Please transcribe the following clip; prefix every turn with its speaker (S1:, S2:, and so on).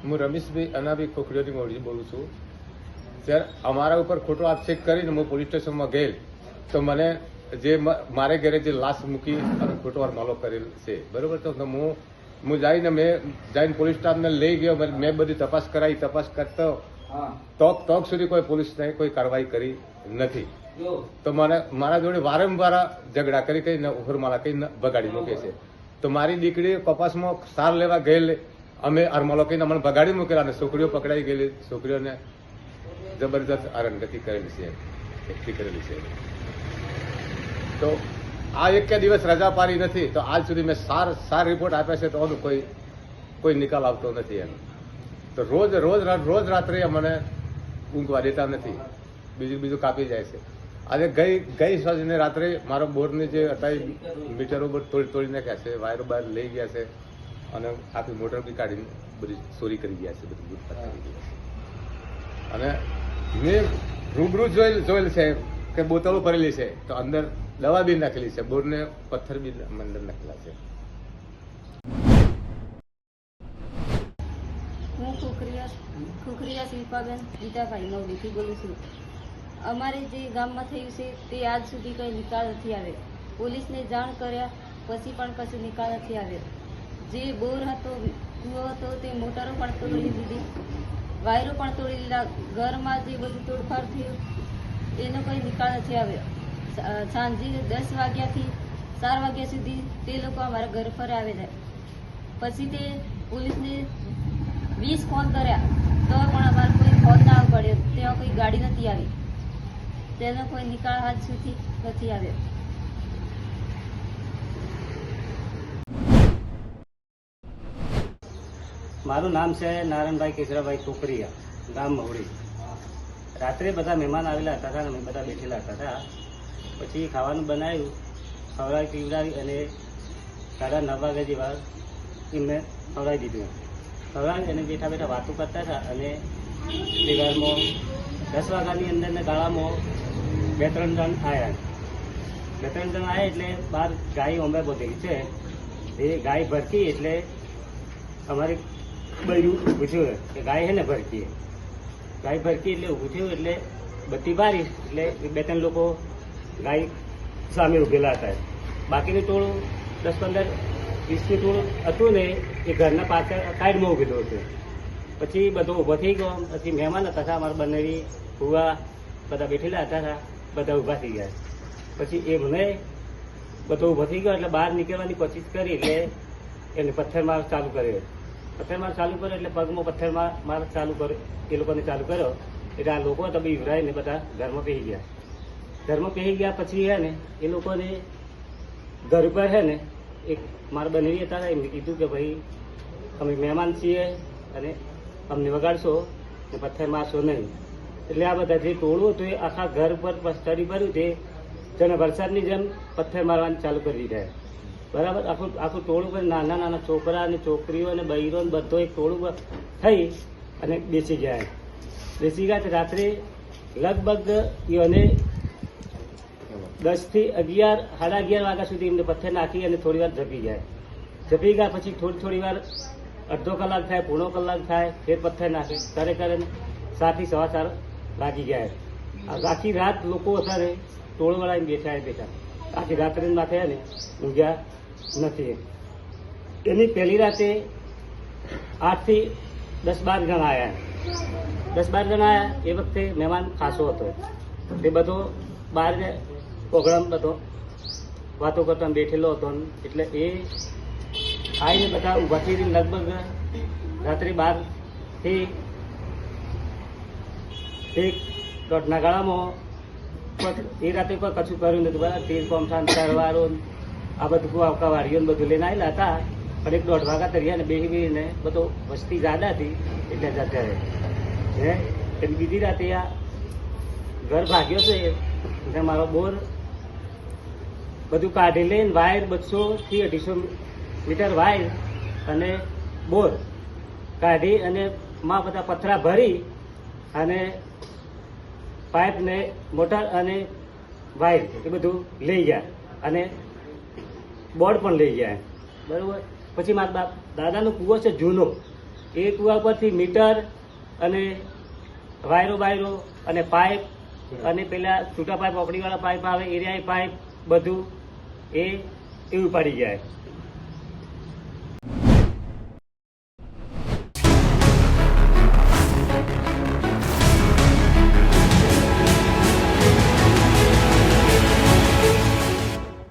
S1: હું રમેશભાઈ અનાભાઈ ખોખરીઓની મોડી બોલું છું. જ્યારે અમારા ઉપર ખોટો આક્ષેપ કરીને હું પોલીસ સ્ટેશનમાં ગયેલ તો મને જે મારે ઘરે જે લાશ મૂકી અને ખોટો હરમાલો કરેલ છે, બરોબર. તો હું જઈને પોલીસ સ્ટાફને લઈ ગયો. મેં બધી તપાસ કરાવી. તપાસ કરતો તોક સુધી કોઈ પોલીસને કોઈ કાર્યવાહી કરી નથી. તો મારા જોડે વારંવાર ઝઘડા કરી ઉફરમાલા કહીને ભગાડી મૂકે છે. તો મારી દીકરી કપાસમાં સાર લેવા ગયેલ, અમે હરમાલો કહીને અમને ભગાડી મૂકેલા અને છોકરીઓ પકડાઈ ગયેલી. છોકરીઓને જબરદસ્ત હરણગતિ કરેલી છે, એકઠી કરેલી છે. તો આ એક દિવસ રજા પાડી નથી. તો આજ સુધી મેં સાર રિપોર્ટ આપ્યા છે, તો એનો કોઈ નિકાલ આવતો નથી એનો. તો રોજ રાત્રે મને ઊંઘવા દેતા નથી. બીજું કાપી જાય છે. આજે ગઈ સાંજને રાત્રે મારો બોરની જે હતા મીટરો તોડી નાખ્યા છે, વાયરો બહાર લઈ ગયા છે અને આખી મોટર બી કાઢીને બધી ચોરી કરી ગયા છે, બધી લૂંટફાટ કરી ગયા છે. અને મેં રૂબરૂ જોયેલ છે કે બોતલો ભરેલી છે, તો અંદર દવા બી નાખેલી છે, બોરને પથ્થર બી અંદર નાખેલા છે.
S2: હું ખોખરીયા શિલ્પાબેન ગીતાભાઈ મોરબીથી બોલું છું. અમારે જે ગામમાં થયું છે તે આજ સુધી કંઈ નિકાલ નથી આવ્યો. પોલીસને જાણ કર્યા પછી પણ કશું નિકાલ નથી આવ્યો. જે બોર હતો, કૂવો હતો, તે મોટરો પણ તોડી દીધી, વાયરો પણ તોડી દીધા. ઘરમાં જે બધું તોડફાડ થયું એનો કોઈ નિકાલ નથી આવ્યો. સાંજે 10 વાગ્યાથી 4 વાગ્યા સુધી તે લોકો અમારા ઘર પર આવે છે. પછી તે પોલીસને 20 ફોન કર્યા તો પણ અમારો કોઈ ફોન ના પડ્યો. ત્યાં કોઈ ગાડી નથી આવી. તેનો કોઈ નિકાલ આજ સુધી નથી આવ્યો.
S3: મારું નામ છે નારાયણભાઈ કેશરાભાઈ ખોખરીયા, ગામ મહુડી. રાત્રે બધા મહેમાન આવેલા હતા અને અમે બધા બેઠેલા હતા. પછી ખાવાનું બનાવ્યું, ખવડાવી પીવડાવી અને 9:30 વાગ્યા જેવા એમને ખવડાવી દીધું. ખવડાવી અને બેઠા બેઠા વાતો કરતા હતા. અને તે ઘરમાં 10 વાગ્યાની અંદરના ગાળામાં 2-3 જણ આવ્યા. 2-3 જણ આવ્યા એટલે બહાર ગાય ઓંબે બોધેલી છે. એ ગાય ભરકી એટલે અમારી બૈરું ઊભું થયું કે ગાય હે ને ભરકી. ગાય ભરકી એટલે ઊભું થયું એટલે બત્તી બારી એટલે 2-3 લોકો ગાય સામે ઉભેલા હતા. બાકીનું ટોળું 10-15-20 ટોળું હતું ને એ ઘરના પાછળ સાઈડમાં ઉભેલું હતું. પછી બધો ઊભો થઈ ગયો. પછી મહેમાન હતા અમારા બંનેવી ફુવા બધા બેઠેલા હતા, બધા ઊભા થઈ ગયા. પછી એ મને બધો ઊભો થઈ ગયો એટલે બહાર નીકળવાની કોશિશ કરી એટલે એને પથ્થરમાર ચાલુ કર્યો. પથ્થરમાર ચાલુ કર્યો એટલે પગમાં પથ્થરમાર ચાલુ કર્યો, એ લોકોને ચાલુ કર્યો. એટલે આ લોકો તો બી વિવરાઈને બધા ઘરમાં પહેરી ગયા. ઘરમાં પહેરી ગયા પછી હે ને એ લોકોને ઘર ઉપર હે ને એક મારા બનેવી હતા, એમને કીધું કે ભાઈ અમે મહેમાન છીએ અને અમને વગાડશો ને પથ્થર મારશો નહીં. એટલે આ બધા જે ટોળું હતું એ આખા ઘર પર સ્ટડી ભર્યું છે, જેને વરસાદની જેમ પથ્થર મારવાનું ચાલુ કરી દીધા. બરાબર. આખું ટોળું પર નાના છોકરા અને છોકરીઓ અને બૈરો બધો એક ટોળું થઈ અને બેસી ગયા. રાત્રે લગભગ એને 10 થી 11, 11:30 વાગ્યા સુધી એમને પથ્થર નાખી અને થોડી વાર ઝપી જાય. ઝપી ગયા પછી થોડી વાર અડધો કલાક થાય, પોણો કલાક થાય, ફેર પથ્થર નાખે. ખરેખર 7 થી 7:15 વાગી ગયા. આખી રાત લોકો અત્યારે ટોળ વળાઈને બેઠા. આખી રાત્રે માથે ને ઊંઘ્યા નથી. એની પહેલી રાતે 8 થી 10-12 જણ આવ્યા. 10-12 જણ આવ્યા. એ વખતે મહેમાન ખાસો હતો. તે બધો બહાર પ્રોગ્રામ બધો વાતો કરતા બેઠેલો હતો. એટલે એ આવીને બધા ઊભા થઈ લગભગ રાત્રે 12 થી 1:30 ગાળામાં એ રાતે કોઈ કશું કર્યું નથી. બરાબર. તેલ કોમઠાન તરવારો આ બધું આવકા વાડીઓ બધું લઈને આવેલા હતા. પણ 1:30 વાગ્યા તરીયા ને બેસીને બધો વસ્તી જ્યાદા હતી એટલે જતા રહે. એટલે બીજી રાતે આ ઘર ભાગ્યો છે એટલે મારો બોર બધું કાઢી લઈને વાયર 200 થી 250 મીટર વાયર અને બોર કાઢી અને માં બધા પથરા ભરી અને પાઇપ ને મોટર અને વાયર એ બધું લઈ ગયા અને બોર્ડ પણ લઈ ગયા. બરોબર. પછી મારા દાદાનો કૂવો છે જૂનો, એ કુવા પરથી મીટર અને વાયરો અને પાઇપ અને પેલા છૂટા પાઇપ ઓકડીવાળા પાઇપ આવે એરિયા પાઇપ બધું એ ઉપાડી ગયા.